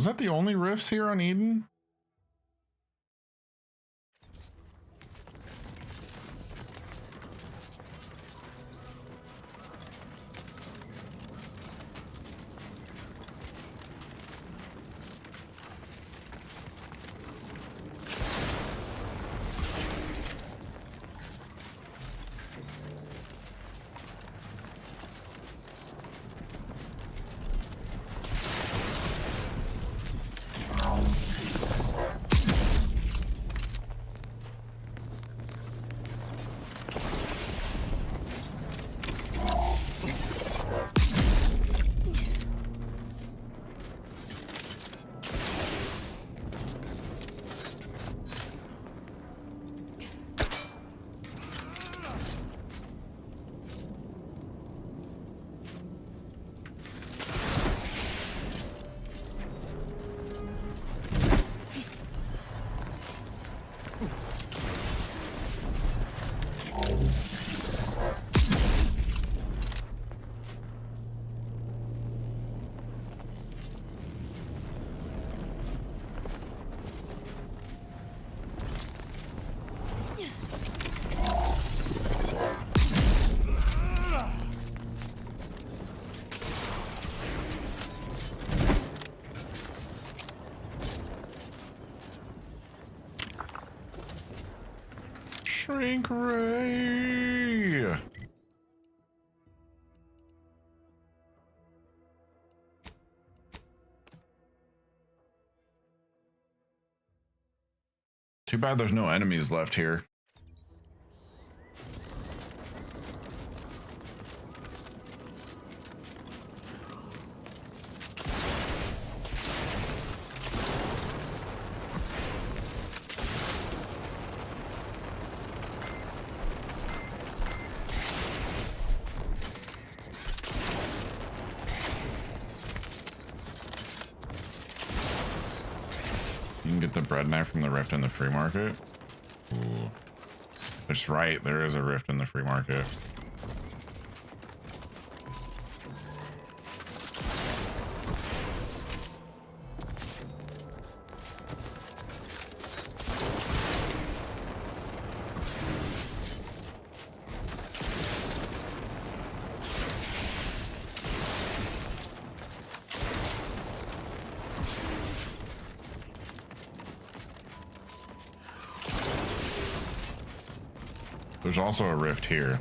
Was that the only rifts here on Eden? Shrink ray. Too bad there's no enemies left here. You can get the bread knife from the rift in the free market. Ooh. That's right, there is a rift in the free market. There's also a rift here.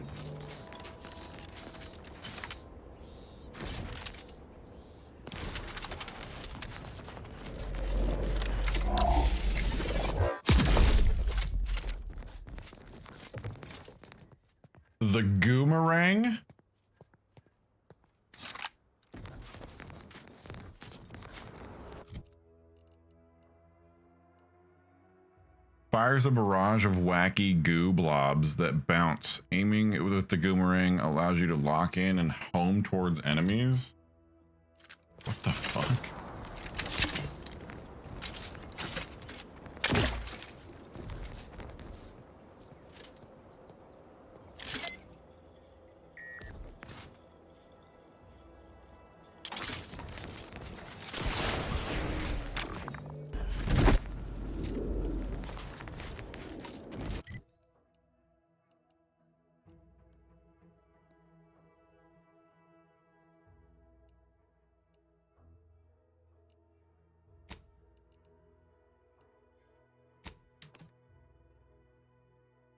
The Goomerang? Fires a barrage of wacky goo blobs that bounce. Aiming with the Goomerang allows you to lock in and home towards enemies. What the fuck?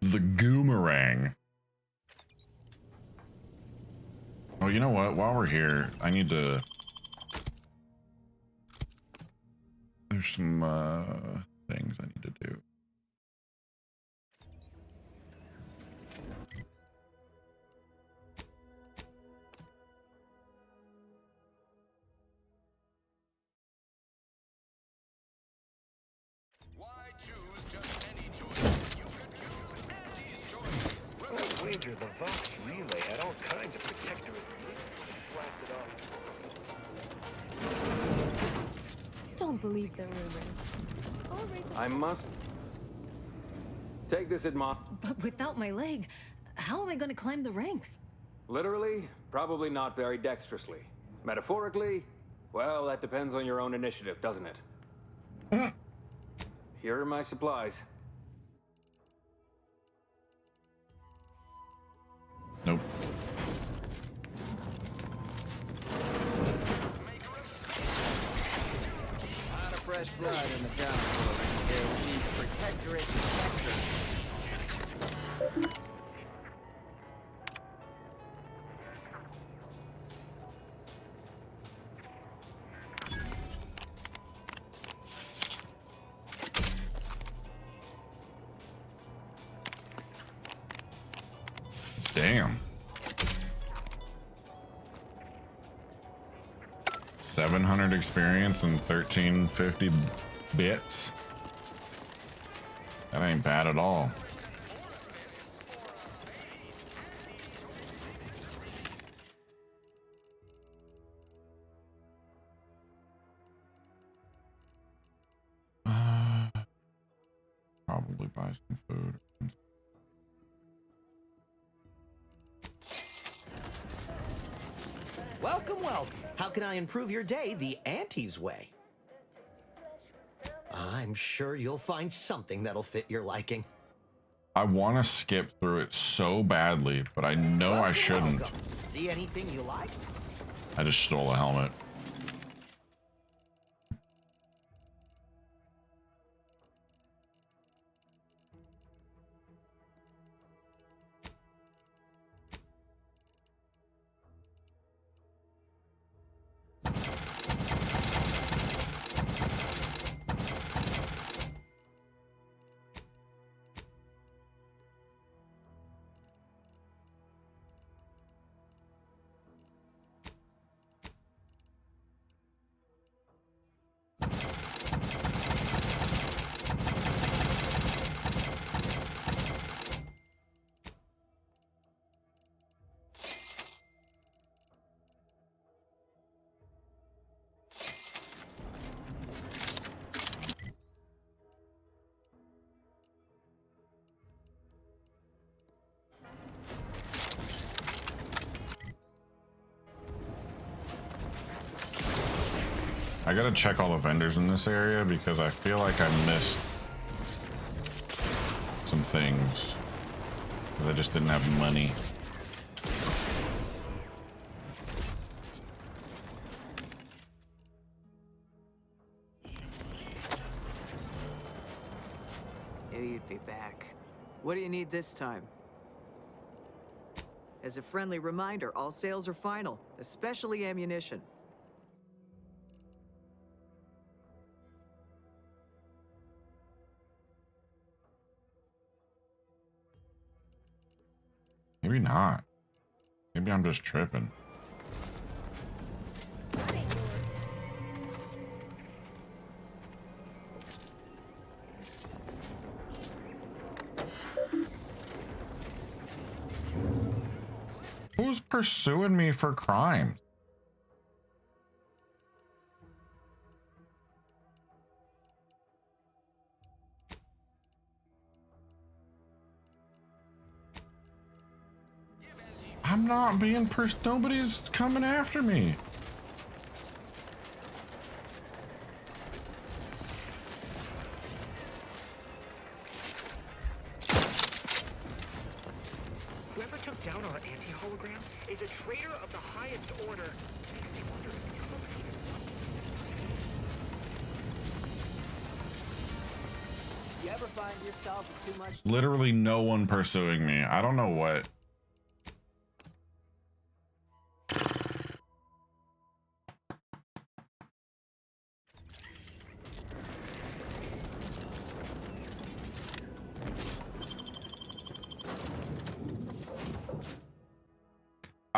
The Goomerang. Oh, you know what? While we're here, I need to... There's some things I need to do. Why choose just any choice? You could choose Andy's choice. I wager the Vox relay had all kinds of protectorate blasted off. Don't believe the rumors. Or read the- I must take this admon. But without my leg, how am I going to climb the ranks? Literally, probably not very dexterously. Metaphorically, Well, that depends on your own initiative, doesn't it? Here are my supplies. Nope. A lot of fresh blood in the ground floor around here. We need protectorate protectors. Damn. 700 experience and 1350 bits. That ain't bad at all. Probably buy some food. Welcome, welcome. How can I improve your day the Auntie's way? I'm sure you'll find something that'll fit your liking. I want to skip through it so badly, but I know I shouldn't. Welcome. See anything you like? I just stole a helmet. I gotta check all the vendors in this area because I feel like I missed some things because I just didn't have money. Knew you'd be back. What do you need this time? As a friendly reminder, all sales are final, especially ammunition. Maybe not. Maybe I'm just tripping. Who's pursuing me for crime? I'm not being nobody's coming after me. Whoever took down our anti-hologram is a traitor of the highest order. Makes me wonder if he trusts his You ever find yourself with too much? Literally no one pursuing me. I don't know what.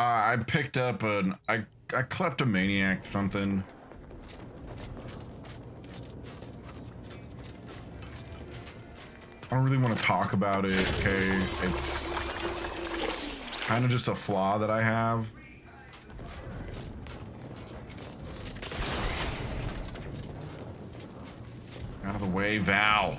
I picked up I kleptomaniac something. I don't really want to talk about it, okay? It's kind of just a flaw that I have. Out of the way, Val.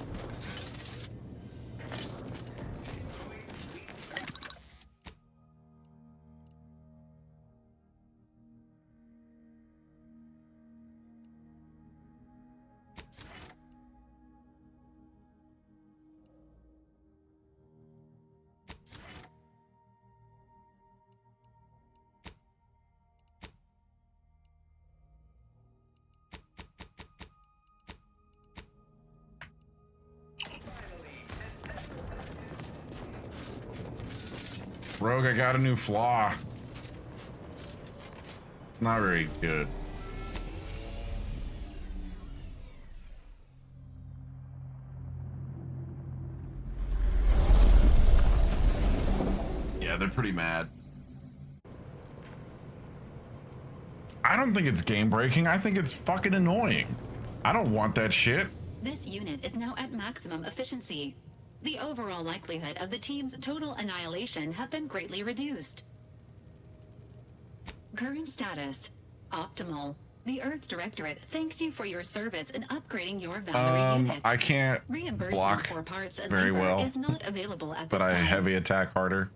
Rogue, I got a new flaw. It's not very good. Yeah, they're pretty mad. I don't think it's game breaking. I think it's fucking annoying. I don't want that shit. This unit is now at maximum efficiency. The overall likelihood of the team's total annihilation have been greatly reduced. Current status: optimal. The Earth Directorate thanks you for your service in upgrading your Valkyrie unit. I can't Reimbursement block for parts and very labor well, is not available at but this I time. heavy attack harder.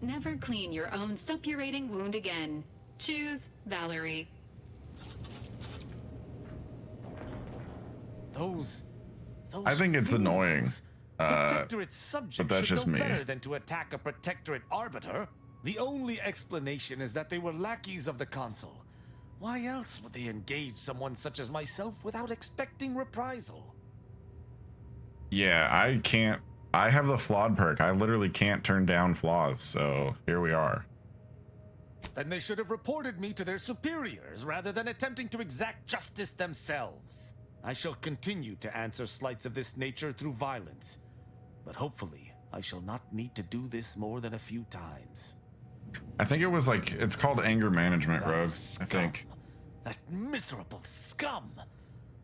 Never clean your own suppurating wound again. Choose Valerie. Those I think it's fools. annoying. Protectorate subjects but that's should just know me. better than to attack a Protectorate arbiter. The only explanation is that they were lackeys of the Consul. Why else would they engage someone such as myself without expecting reprisal? Yeah, I can't. I have the flawed perk. I literally can't turn down flaws, so here we are. Then they should have reported me to their superiors rather than attempting to exact justice themselves. I shall continue to answer slights of this nature through violence, but hopefully I shall not need to do this more than a few times. I think it was like, it's called anger management, That Rogue. scum, I think. That miserable scum!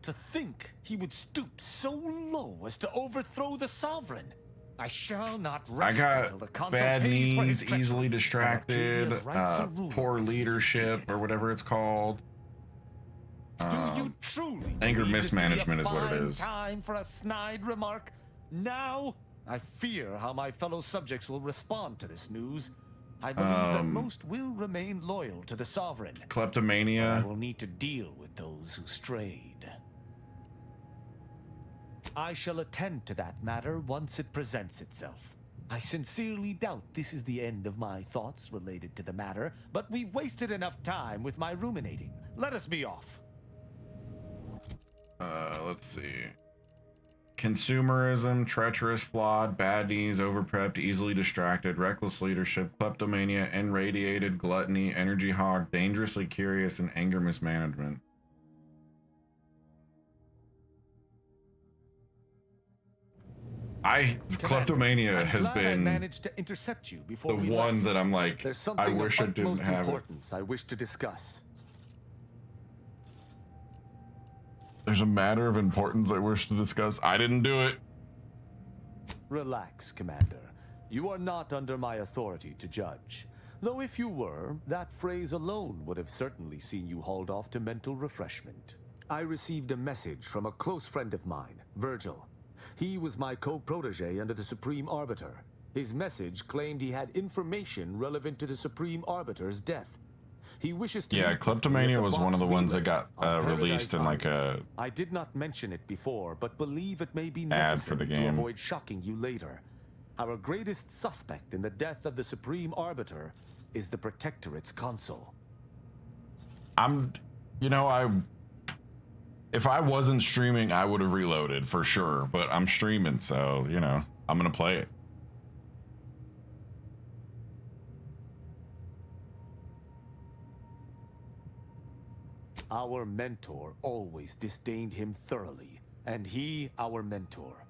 To think he would stoop so low as to overthrow the sovereign. I shall not I rest until the got Consul bad pays for his knees, treachery, easily and distracted, Arcadia's rightful ruler poor is leadership, reinstated. or whatever it's called. Do you truly anger believe this to be a mismanagement is what it fine is. Time for a snide remark? Now, I fear how my fellow subjects will respond to this news. I believe that most will remain loyal to the sovereign. I Kleptomania. will need to deal with those who strayed. I shall attend to that matter once it presents itself. I sincerely doubt this is the end of my thoughts related to the matter, but we've wasted enough time with my ruminating. Let us be off. Let's see. Consumerism, treacherous, flawed, bad knees, overprepped, easily distracted, reckless leadership, kleptomania, irradiated, gluttony, energy hog, dangerously curious, and anger mismanagement. Kleptomania I'm has glad I been managed to intercept you before the we one left. that I'm like, There's I something wish of I didn't utmost have it. importance I wish to discuss. There's a matter of importance I wish to discuss. I didn't do it. Relax, Commander. You are not under my authority to judge. Though if you were, that phrase alone would have certainly seen you hauled off to mental refreshment. I received a message from a close friend of mine, Virgil. He was my co-protege under the Supreme Arbiter. His message claimed he had information relevant to the Supreme Arbiter's death. He wishes to... Yeah, meet with me Kleptomania at the was one of the Vox ones that Relay got on released Paradise in like Island. a I did not mention it before, but believe it may be ad for necessary the to game. avoid shocking you later. Our greatest suspect in the death of the Supreme Arbiter is the Protectorate's Consul. If I wasn't streaming, I would have reloaded for sure, but I'm streaming, so, I'm gonna play it. Our mentor always disdained him thoroughly, and he our mentor.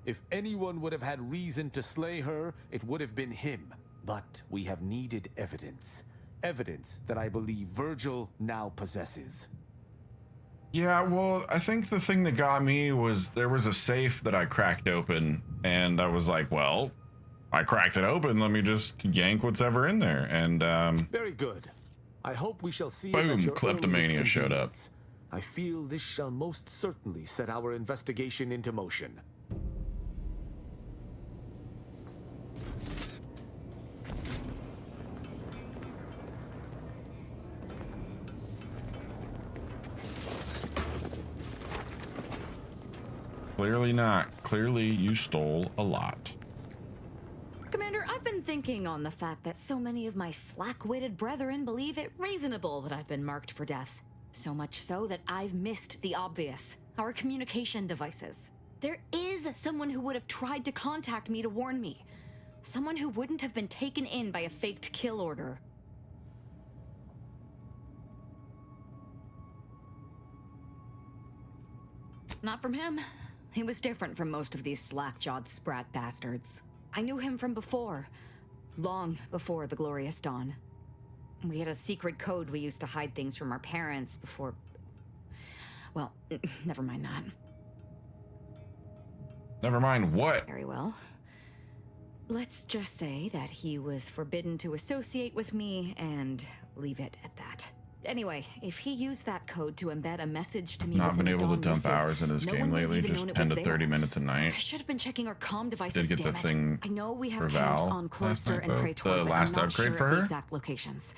If anyone would have had reason to slay her, it would have been him. But we have needed evidence. Evidence that I believe Virgil now possesses. Yeah, well, I think the thing that got me was there was a safe that I cracked open, and I was like, well, I cracked it open, let me just yank what's ever in there, and Very good. I hope we shall see him boom, at your Kleptomania earliest showed up. convenience. I feel this shall most certainly set our investigation into motion. Clearly not. Clearly you stole a lot. Commander, I've been thinking on the fact that so many of my slack-witted brethren believe it reasonable that I've been marked for death. So much so that I've missed the obvious, our communication devices. There is someone who would have tried to contact me to warn me. Someone who wouldn't have been taken in by a faked kill order. Not from him. He was different from most of these slack-jawed sprat bastards. I knew him from before. Long before the Glorious Dawn. We had a secret code we used to hide things from our parents before... Well, never mind that. Never mind what? Very well. Let's just say that he was forbidden to associate with me and leave it at that. Anyway, if he used that code to embed a message to me, Not been within a able to Dawn dump missive, hours in this no game one would have lately, even just known it 10 was to there. 30 minutes a I night. should have been checking our comm devices. Did get the damn it. thing I know we have for panels Val on last Cloister night, and though. Praetor, The but last I'm not upgrade sure for of the her? exact locations.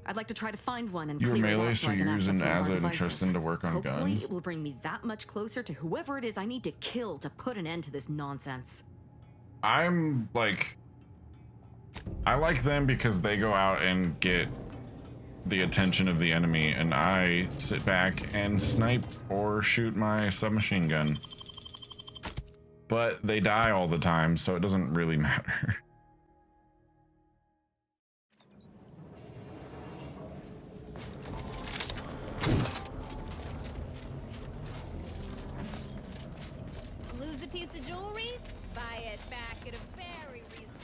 I'd like to try to find one and You were clear it melee, out so so I can you're access using one of our Azza and devices. Tristan to work on Hopefully, guns? it will bring me that much closer to whoever it is I need to kill to put an end to this nonsense. I'm like, I like them because they go out and get the attention of the enemy, and I sit back and snipe or shoot my submachine gun. But they die all the time, so it doesn't really matter. Lose a piece of jewelry? Buy it back at a very reasonable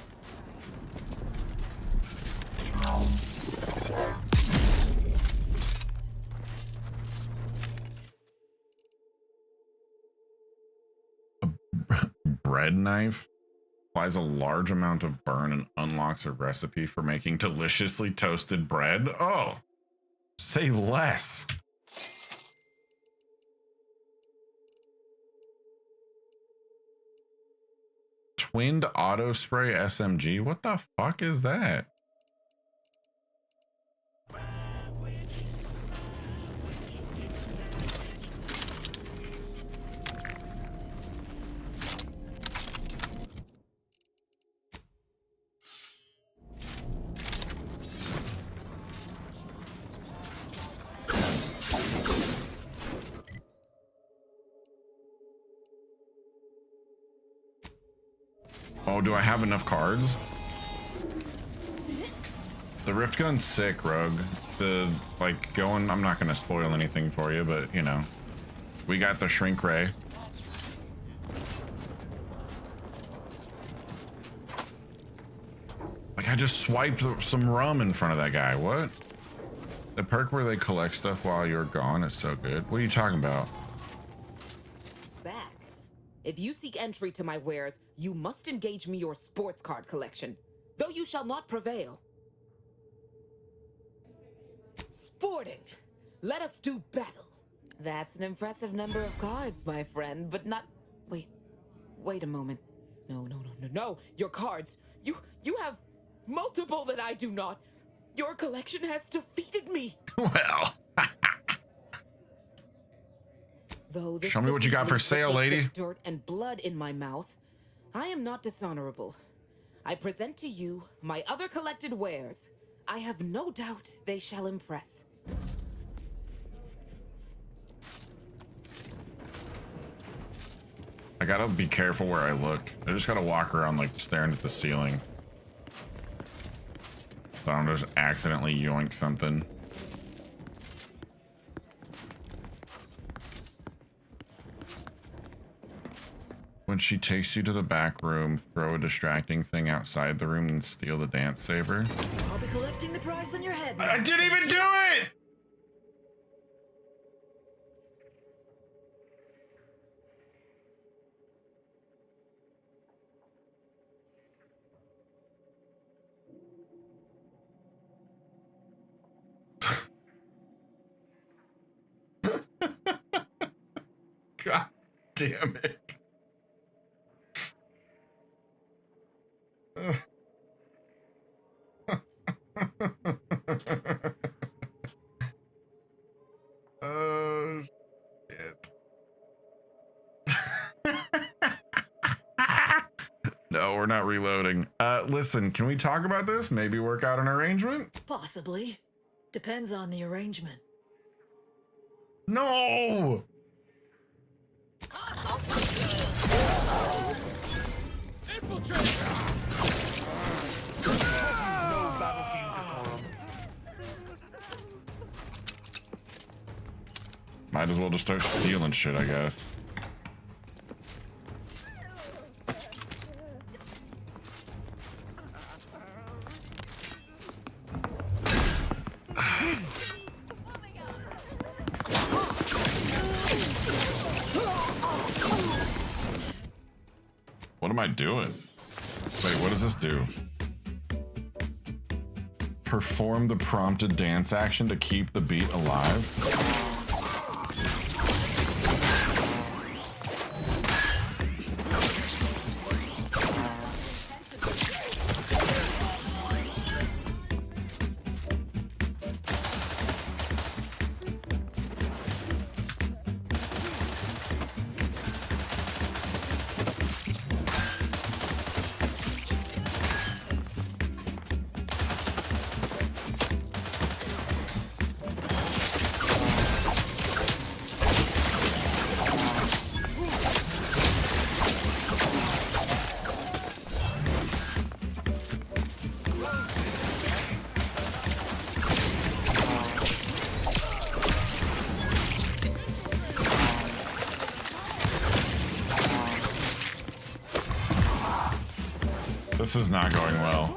Bread knife applies a large amount of burn and unlocks a recipe for making deliciously toasted bread. Oh, say less. Twinned auto spray SMG. What the fuck is that? Oh, do I have enough cards? The Rift Gun's sick, Rogue. I'm not gonna spoil anything for you, but you know, we got the Shrink Ray. Like, I just swiped some rum in front of that guy. What? The perk where they collect stuff while you're gone is so good. What are you talking about? Back. If you seek entry to my wares, you must engage me your sports card collection, though you shall not prevail. Sporting. Let us do battle. That's an impressive number of cards, my friend, but not... Wait a moment. No. Your cards. You have multiple that I do not. Your collection has defeated me. Well. Though this Show me what you got for defeat sale, leaves a taste lady. of dirt and blood in my mouth, I am not dishonorable. I present to you my other collected wares. I have no doubt they shall impress. I gotta be careful where I look. I just gotta walk around like staring at the ceiling. So I don't just accidentally yoink something. When she takes you to the back room, throw a distracting thing outside the room and steal the dance saber. I'll be collecting the price on your head. I didn't even do it! God damn it. Oh shit. No, we're not reloading. Listen, can we talk about this? Maybe work out an arrangement? Possibly. Depends on the arrangement. No! Might as well just start stealing shit, I guess. What am I doing? Wait, what does this do? Perform the prompted dance action to keep the beat alive? This is not going well.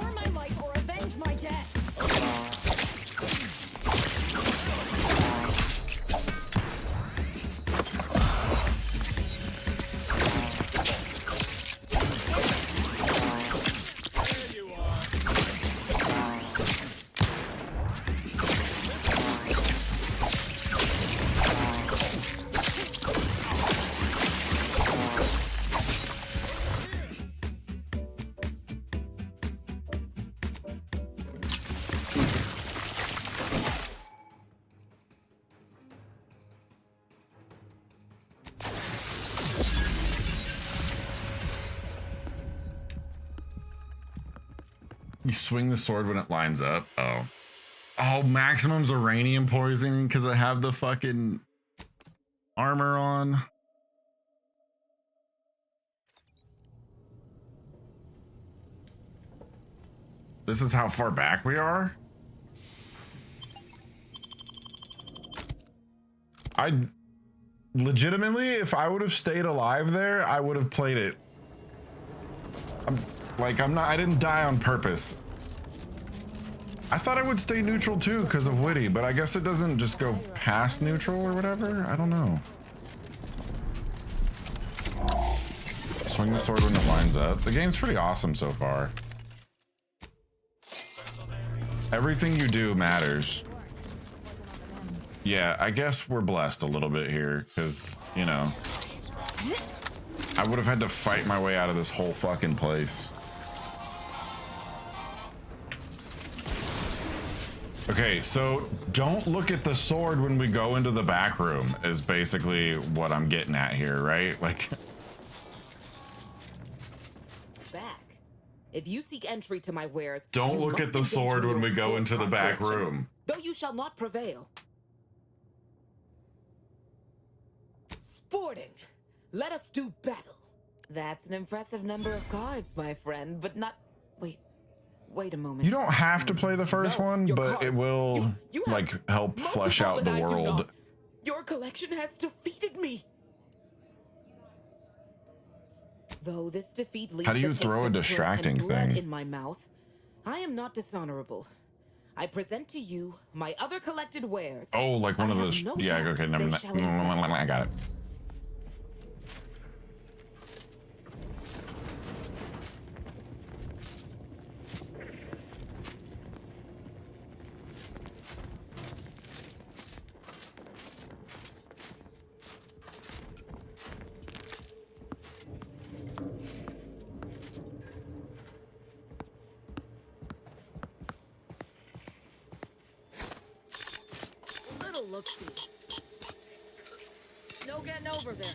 You swing the sword when it lines up. Oh. Oh, maximum's uranium poisoning because I have the fucking armor on. This is how far back we are? I legitimately, if I would have stayed alive there, I would have played it. I didn't die on purpose. I thought I would stay neutral too because of Witty, but I guess it doesn't just go past neutral or whatever. I don't know. Swing the sword when it lines up. The game's pretty awesome so far. Everything you do matters. Yeah, I guess we're blessed a little bit here because, you know, I would have had to fight my way out of this whole fucking place. Okay, so don't look at the sword when we go into the back room is basically what I'm getting at here, right? Like, back. If you seek entry to my wares, don't you look must at the engage sword in when your we go full into the back comprehension. room. Though you shall not prevail. Sporting. Let us do battle. That's an impressive number of cards, my friend, but not... Wait a moment. You don't have to play the first one, your but cards. it will You like help more flesh control out the than I do world. not. Your collection has defeated me. Though this defeat leaves How do you the taste throw a of blood distracting and blood thing? in my mouth, I am not dishonorable. I present to you my other collected wares. Oh, like one I of have those. no Yeah, doubt okay, they shall impress. I got it. Little look-see. No getting over there.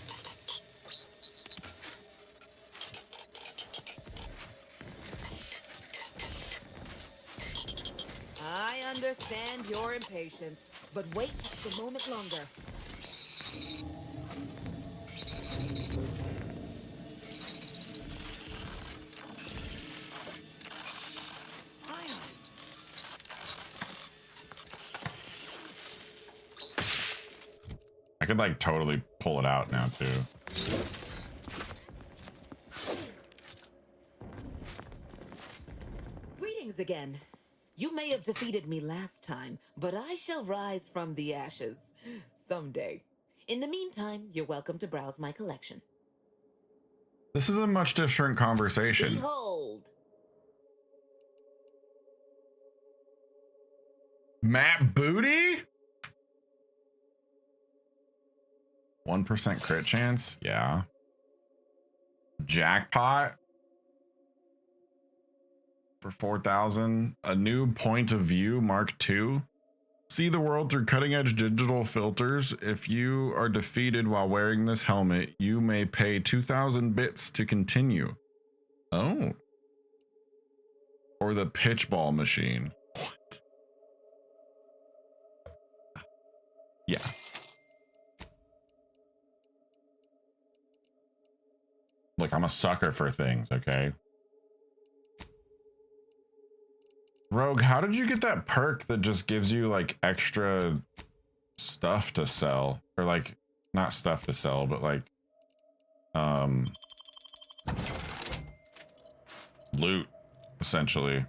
I understand your impatience, but wait just a moment longer. could like totally pull it out now too. Greetings again. You may have defeated me last time, but I shall rise from the ashes someday. In the meantime, you're welcome to browse my collection. This is a much different conversation. Behold! Matt Booty? 1% crit chance? Yeah. Jackpot? For 4,000. A new point of view, Mark II. See the world through cutting-edge digital filters. If you are defeated while wearing this helmet, you may pay 2,000 bits to continue. Oh. Or the pitchball machine. What? Yeah. Look, I'm a sucker for things, okay? Rogue, how did you get that perk that just gives you like extra stuff to sell? Or like, not stuff to sell, but like, loot, essentially.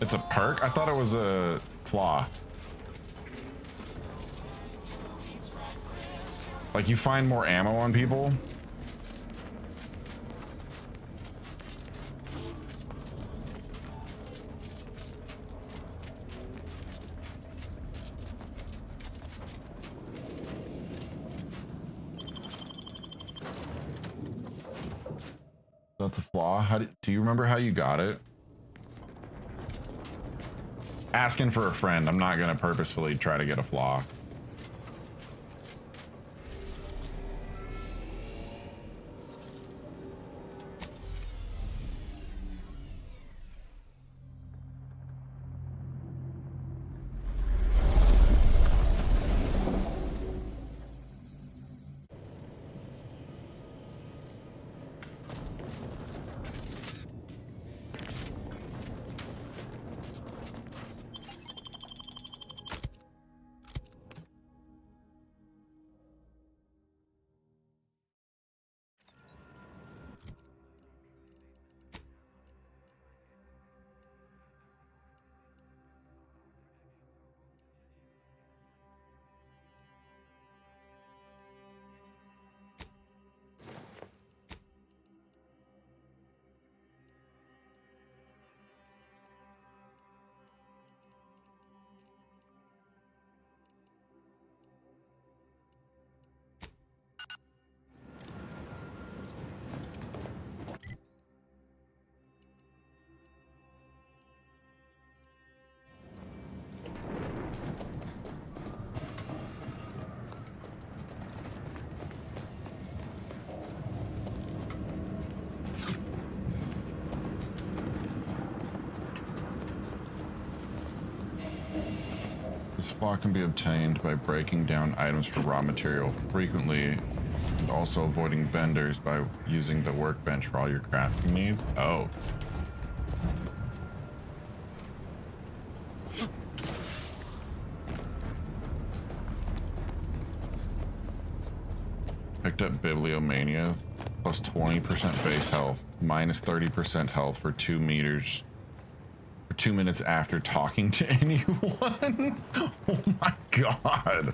It's a perk? I thought it was a flaw. Like you find more ammo on people? That's a flaw. Do you remember how you got it? Asking for a friend. I'm not gonna purposefully try to get a flaw. This flaw can be obtained by breaking down items for raw material frequently and also avoiding vendors by using the workbench for all your crafting needs. Oh. Picked up Bibliomania, plus 20% base health, minus 30% health for 2 meters. 2 minutes after talking to anyone. Oh my god.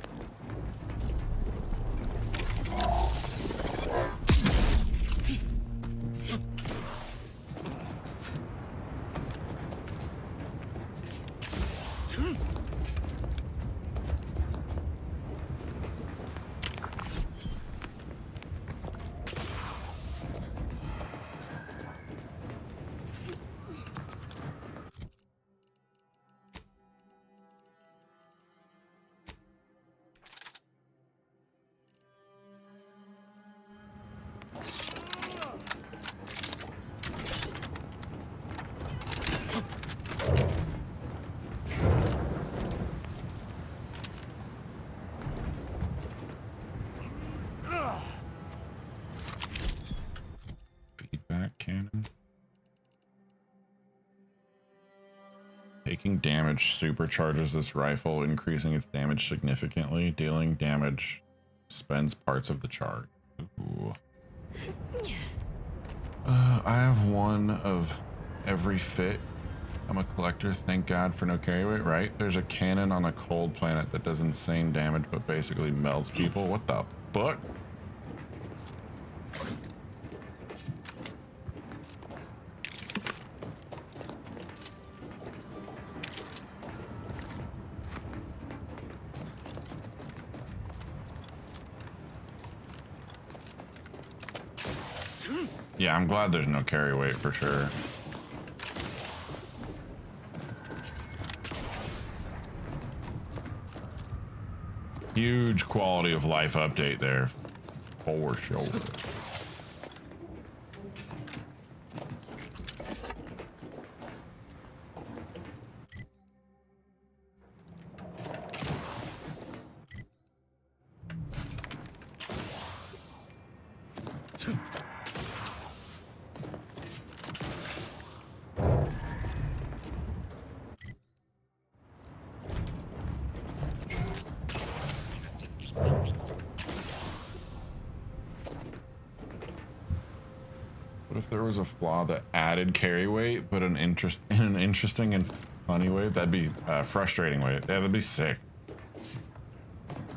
Taking damage supercharges this rifle, increasing its damage significantly. Dealing damage spends parts of the charge. Ooh. I have one of every fit. I'm a collector. Thank God for no carry weight, right? There's a cannon on a cold planet that does insane damage but basically melts people. What the fuck? Yeah, I'm glad there's no carry weight for sure. Huge quality of life update there, for sure. What if there was a flaw that added carry weight, but in an interesting and funny way? That'd be frustrating way. Yeah, that'd be sick.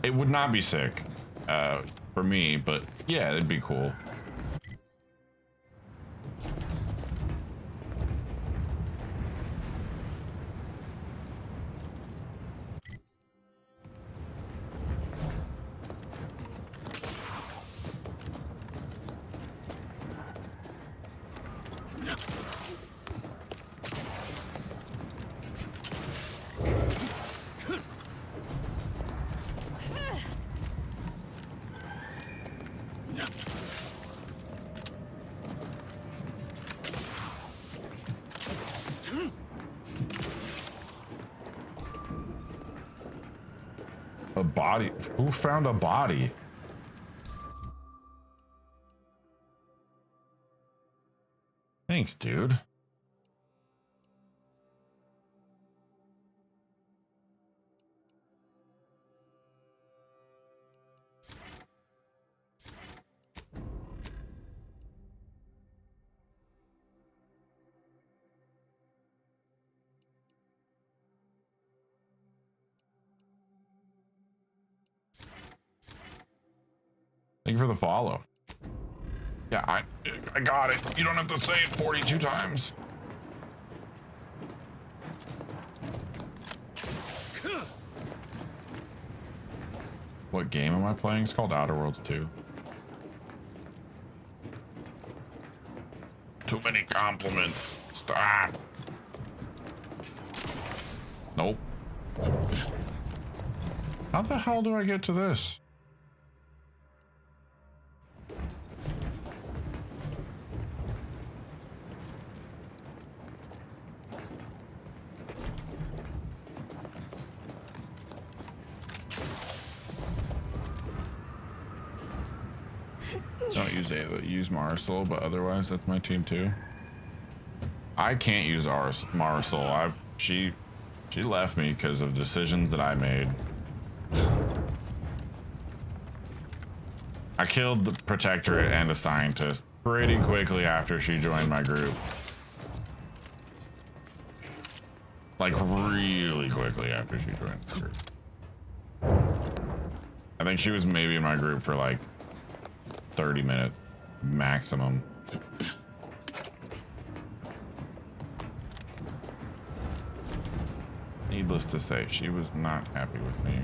It would not be sick for me, but yeah, it'd be cool. A body? Who found a body? Thanks, dude. Thank you for the follow. Yeah, I got it. You don't have to say it 42 times. What game am I playing? It's called Outer Worlds 2. Too many compliments. Stop. Nope. How the hell do I get to this? Don't use Ava, use Marisol, but otherwise that's my team too. I can't use Marisol. She left me because of decisions that I made. I killed the Protectorate and a Scientist pretty quickly after she joined my group. Like really quickly after she joined the group. I think she was maybe in my group for like 30 minutes maximum. Needless to say, she was not happy with me.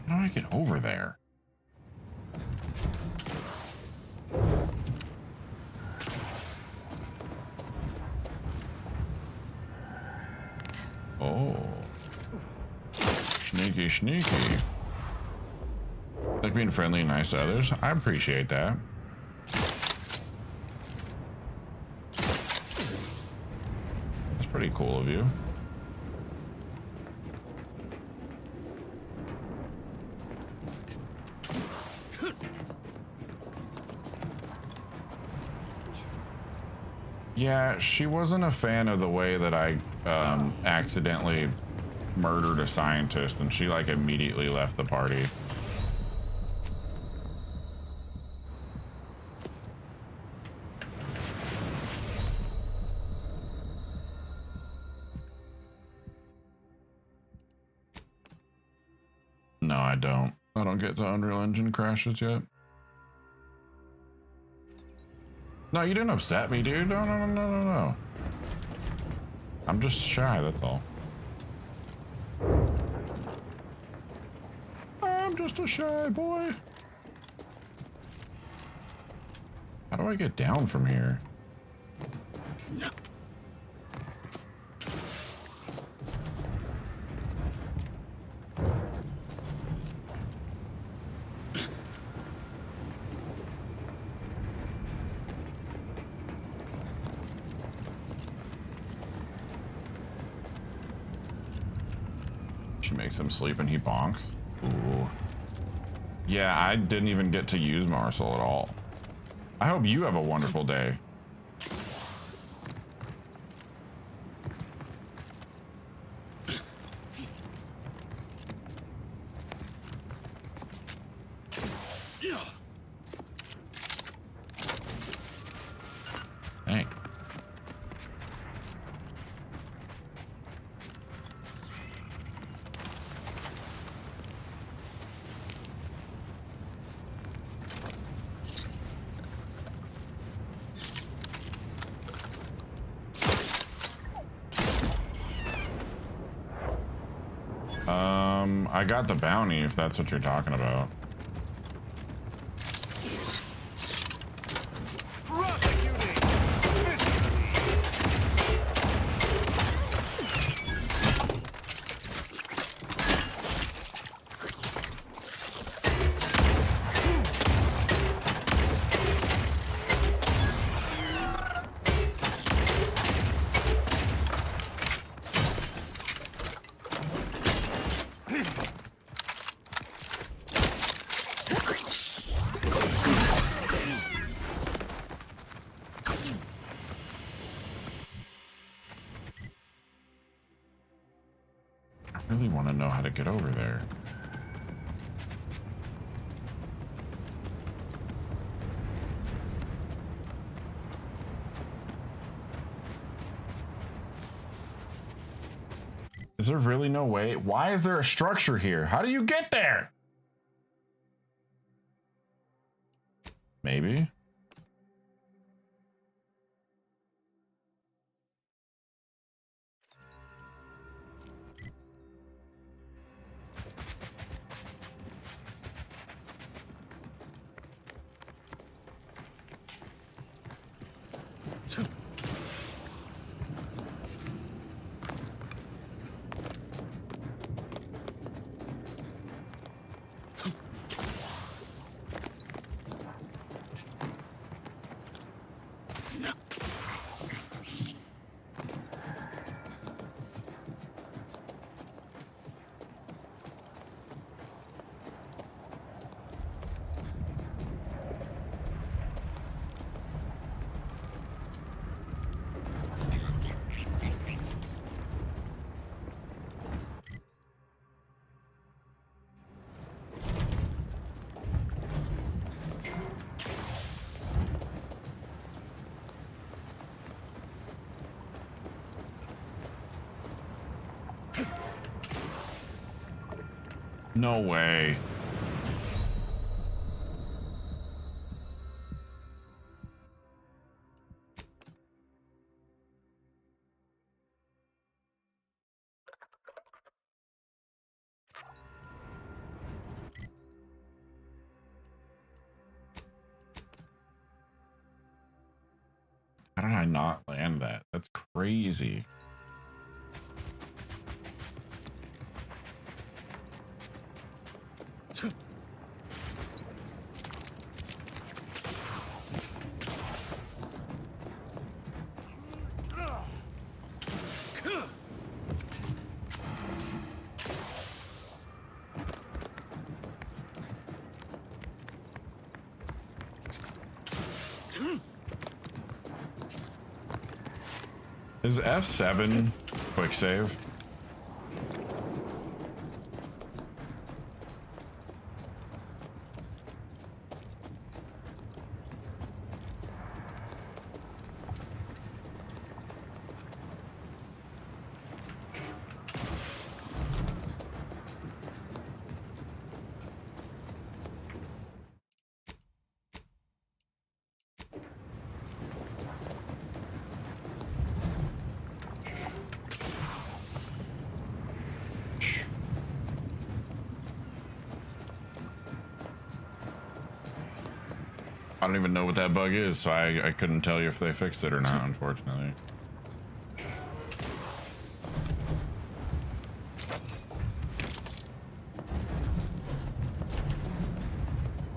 How do I get over there? Oh. Sneaky, sneaky. Like being friendly and nice to others. I appreciate that. That's pretty cool of you. Yeah, she wasn't a fan of the way that I accidentally murdered a scientist, and she like immediately left the party. No, I don't. I don't get the Unreal Engine crashes yet. No, you didn't upset me, dude. No. I'm just shy, that's all. I'm just a shy boy. How do I get down from here? She makes him sleep and he bonks. Ooh. Yeah, I didn't even get to use Marcel at all. I hope you have a wonderful day. Hey. I got the bounty, if that's what you're talking about. I really want to know how to get over there. Is there really no way? Why is there a structure here? How do you get there? Maybe. No way. How did I not land that? That's crazy. Is F7 quick save? I don't even know what that bug is, so I couldn't tell you if they fixed it or not, unfortunately.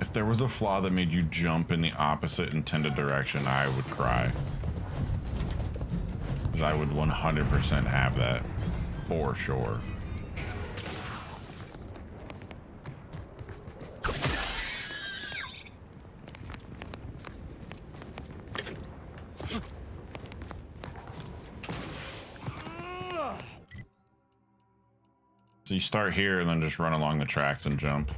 If there was a flaw that made you jump in the opposite intended direction, I would cry. Because I would 100% have that, for sure. So you start here and then just run along the tracks and jump.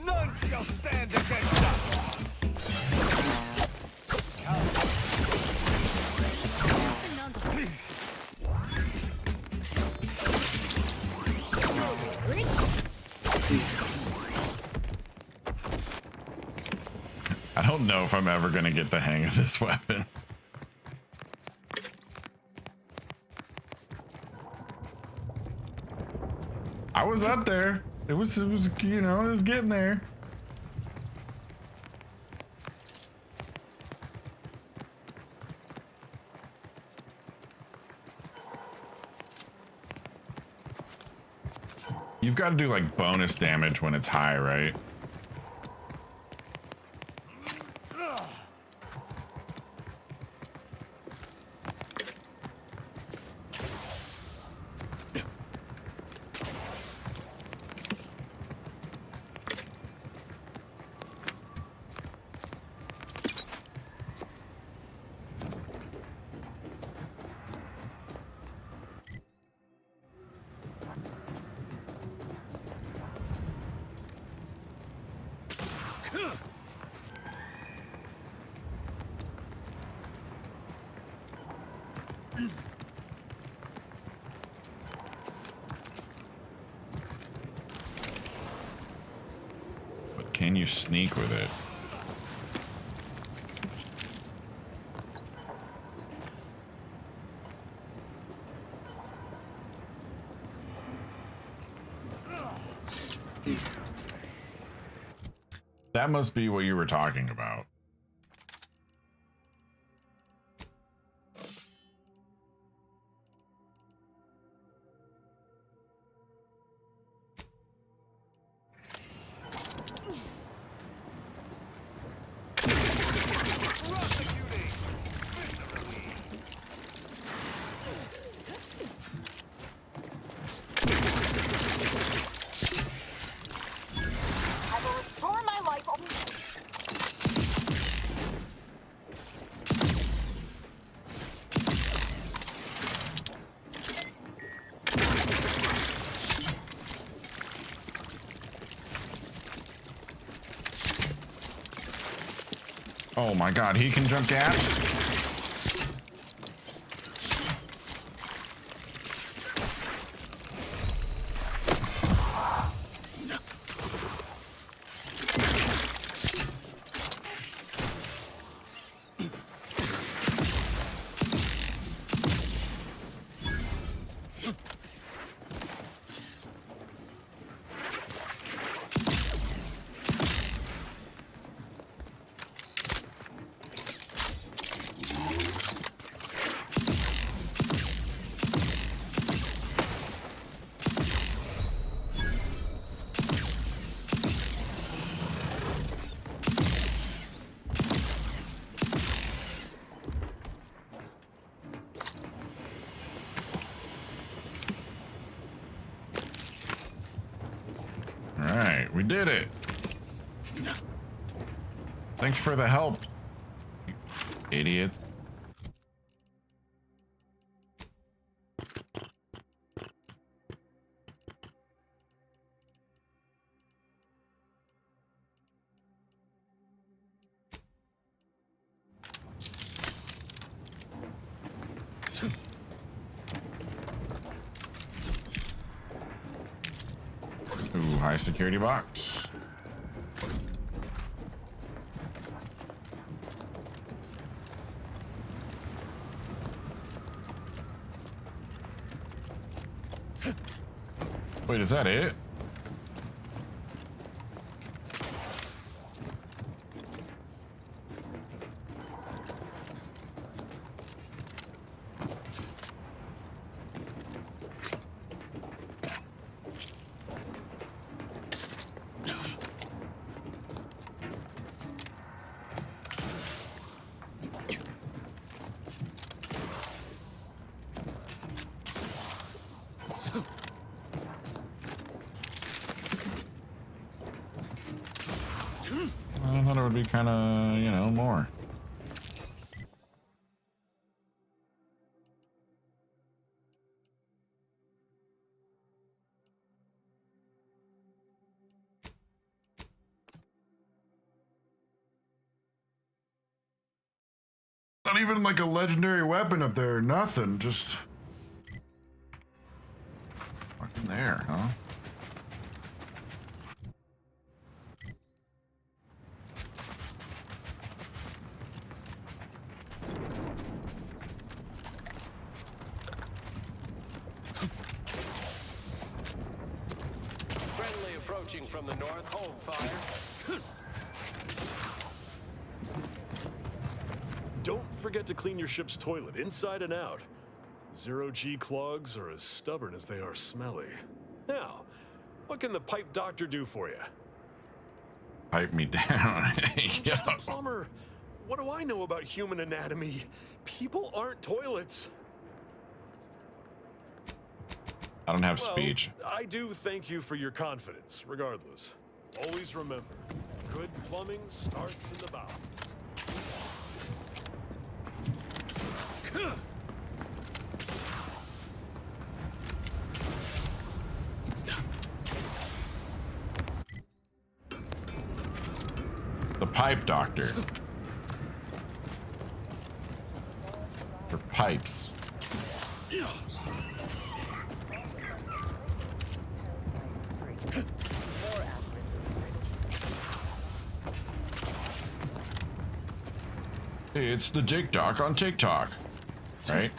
None shall stand against us. I don't know if I'm ever gonna get the hang of this weapon. I was up there. It was, you know, it was getting there. You've got to do like bonus damage when it's high, right? But can you sneak with it? That must be what you were talking about. Oh my god, he can jump gaps? right, we did it. Thanks for the help, you idiot. Ooh, high security box. Wait, is that it? I thought it would be kind of, you know, more. Not even like a legendary weapon up there, nothing, just fucking there, huh? Friendly approaching from the north. Home fire. Don't forget to clean your ship's toilet inside and out. Zero-G clogs are as stubborn as they are smelly. Now, what can the pipe doctor do for you? Pipe me down. I'm just a plumber. What do I know about human anatomy? People aren't toilets. I don't have Well, speech. I do thank you for your confidence, regardless. Always remember, good plumbing starts in the bowels. The pipe doctor. For pipes. Hey, it's the Jake Doc on TikTok, right?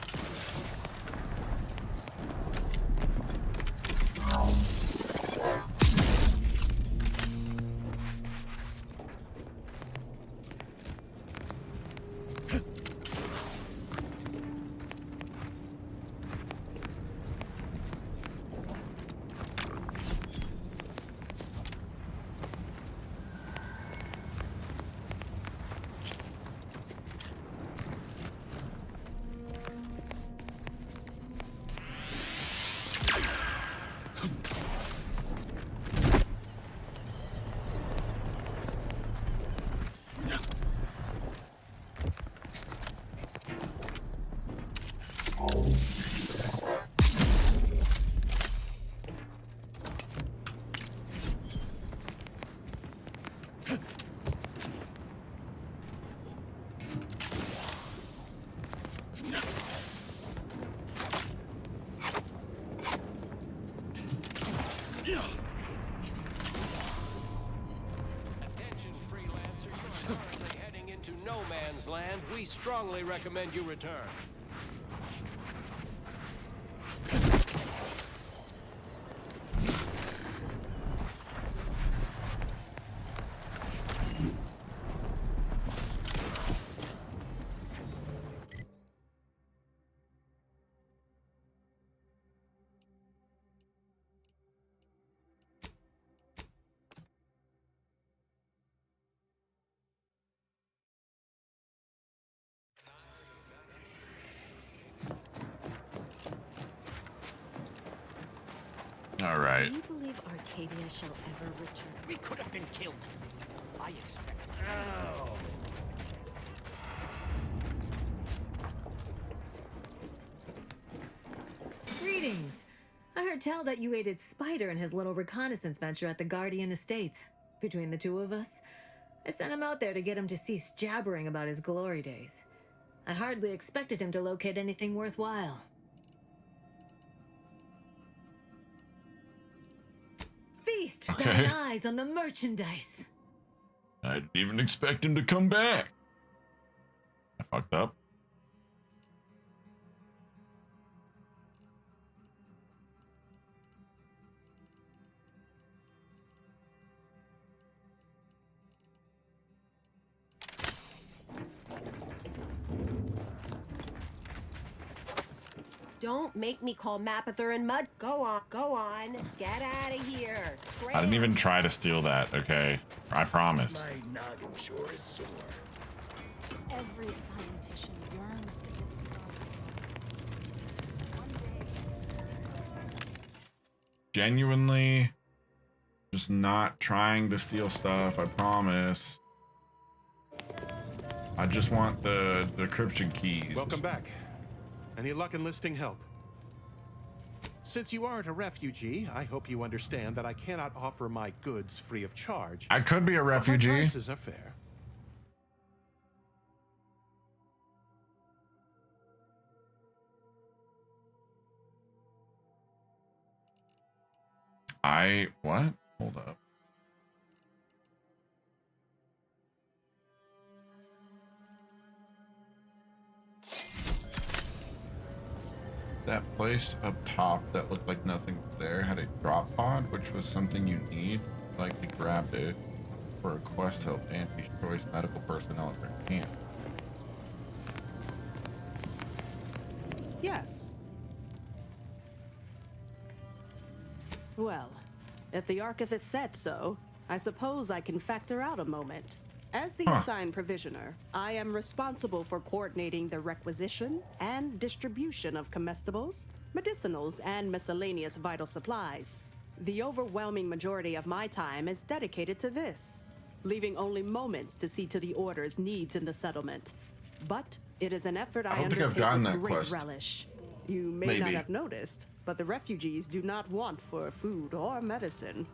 Attention, freelancer. You are currently heading into no man's land. We strongly recommend you return. right. Do you believe Arcadia shall ever return? We could have been killed. I expect. Oh. Greetings. I heard tell that you aided Spider in his little reconnaissance venture at the Guardian Estates. Between the two of us, I sent him out there to get him to cease jabbering about his glory days. I hardly expected him to locate anything worthwhile. Feast thine eyes on the merchandise. I didn't even expect him to come back. I fucked up. Don't make me call Mapother and Mud. Go on. Get out of here. I didn't even try to steal that, okay? I promise. My noggin sure is sore. Every scientician yearns to visit one day. Genuinely, just not trying to steal stuff, I promise. I just want the decryption keys. Welcome back. Any luck enlisting help? Since you aren't a refugee, I hope you understand that I cannot offer my goods free of charge. I could be a refugee. My prices are fair. What? Hold up. That place up top that looked like nothing was there had a drop pod, which was something you need. Likely grabbed it for a quest to help anti-choice medical personnel at their camp. Yes. Well, if the Archivist said so, I suppose I can factor out a moment. As the assigned provisioner, I am responsible for coordinating the requisition and distribution of comestibles, medicinals, and miscellaneous vital supplies. The overwhelming majority of my time is dedicated to this, leaving only moments to see to the Order's needs in the settlement. But it is an effort I undertake with great relish. You may not have noticed, but the refugees do not want for food or medicine.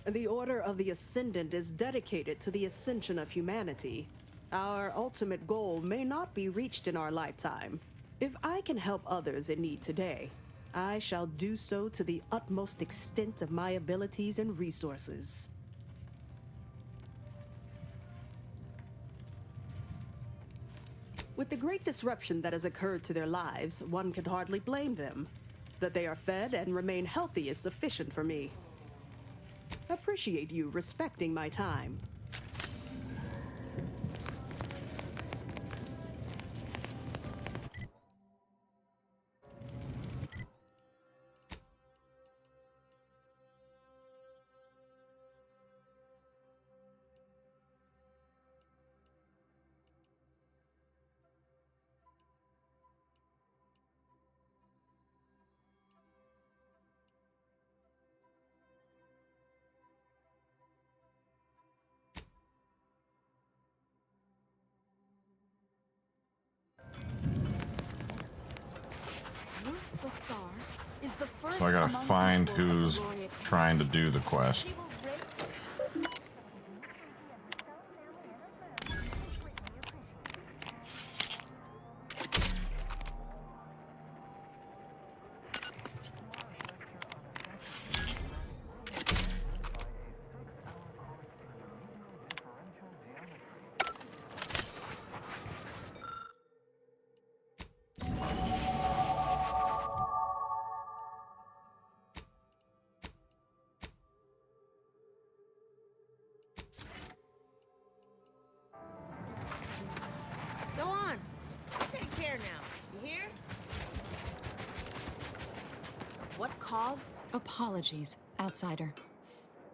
The Order of the Ascendant is dedicated to the ascension of humanity. Our ultimate goal may not be reached in our lifetime. If I can help others in need today, I shall do so to the utmost extent of my abilities and resources. With the great disruption that has occurred to their lives, one can hardly blame them. That they are fed and remain healthy is sufficient for me. Appreciate you respecting my time. So I gotta find who's trying to do the quest. Go on. Take care now. You hear? What caused? Apologies, outsider.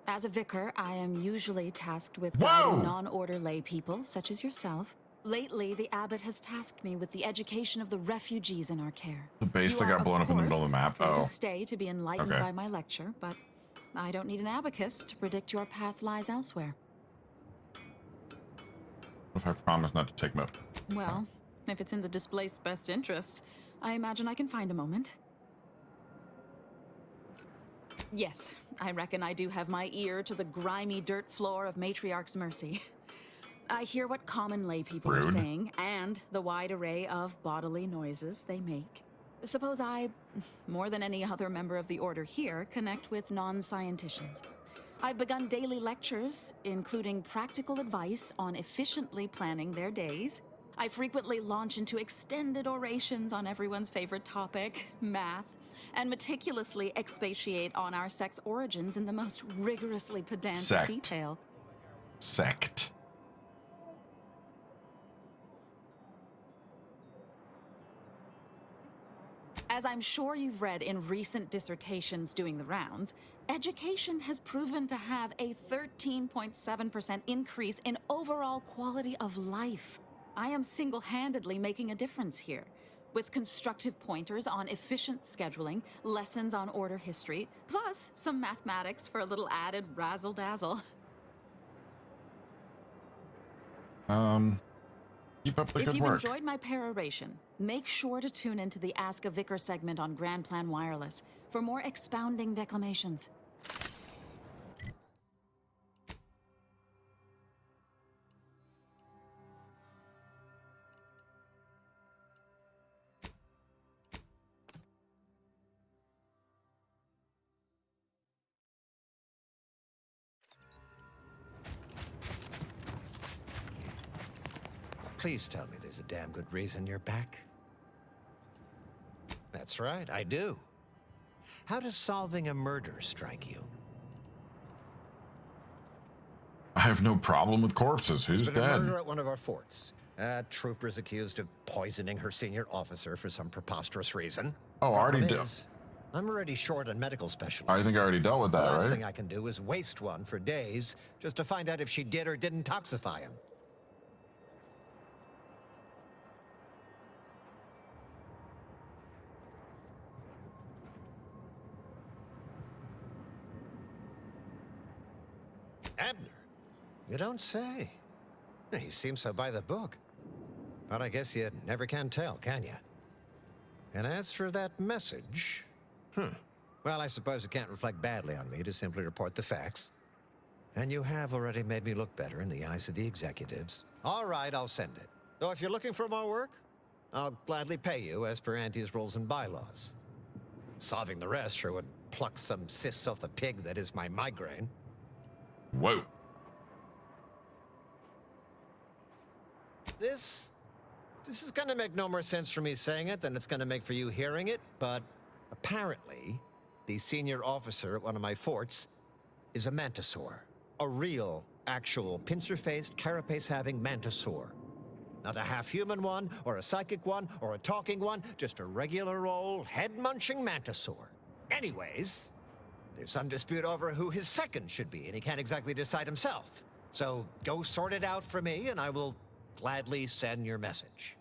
As a vicar, I am usually tasked with guiding non-order lay people, such as yourself, Lately, the abbot has tasked me with the education of the refugees in our care. The base that You are, got blown of up in the middle of the course, map. free to Oh. stay to be enlightened Okay. by my lecture, but I don't need an abacus to predict your path lies elsewhere. If I promise not to take note. Well, if it's in the displaced's best interests, I imagine I can find a moment. Yes, I reckon I do have my ear to the grimy dirt floor of Matriarch's Mercy. I hear what common lay people are Rude. saying, and the wide array of bodily noises they make. Suppose I, more than any other member of the Order here, connect with non-scienticians. I've begun daily lectures, including practical advice on efficiently planning their days. I frequently launch into extended orations on everyone's favorite topic, math, and meticulously expatiate on our sect's origins in the most rigorously pedantic Sect. detail. Sect. As I'm sure you've read in recent dissertations doing the rounds, education has proven to have a 13.7% increase in overall quality of life. I am single-handedly making a difference here, with constructive pointers on efficient scheduling, lessons on order history, plus some mathematics for a little added razzle-dazzle. Keep up the If good you've work. enjoyed my peroration, make sure to tune into the Ask a Vicar segment on Grand Plan Wireless for more expounding declamations. Please tell me there's a damn good reason you're back. That's right, I do. How does solving a murder strike you? I have no problem with corpses. Who's There's been a dead? murder at one of our forts. Troopers accused of poisoning her senior officer for some preposterous reason. Oh, already Problem did. is, I'm already short on medical specialists. I think I already dealt with The that, last right? thing I can do is waste one for days just to find out if she did or didn't toxify him. Abner? You don't say. He seems so by the book. But I guess you never can tell, can you? And as for that message... Well, I suppose it can't reflect badly on me to simply report the facts. And you have already made me look better in the eyes of the executives. All right, I'll send it. Though if you're looking for more work, I'll gladly pay you as per Auntie's rules and bylaws. Solving the rest sure would pluck some cysts off the pig that is my migraine. Whoa. This is gonna make no more sense for me saying it than it's gonna make for you hearing it, but apparently, the senior officer at one of my forts is a mantisaur. A real, actual, pincer-faced, carapace-having mantisaur. Not a half-human one, or a psychic one, or a talking one, just a regular old, head-munching mantisaur. Anyways, there's some dispute over who his second should be, and he can't exactly decide himself. So go sort it out for me, and I will gladly send your message.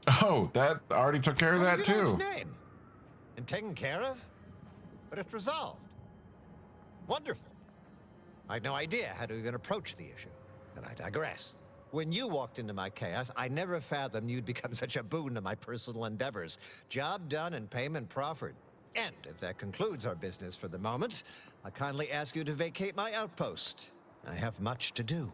Oh, that already took care of How that did you know its too. name? And taken care of? But it's resolved. Wonderful. I had no idea how to even approach the issue, but I digress. When you walked into my chaos, I never fathomed you'd become such a boon to my personal endeavors. Job done and payment proffered. And if that concludes our business for the moment, I kindly ask you to vacate my outpost. I have much to do.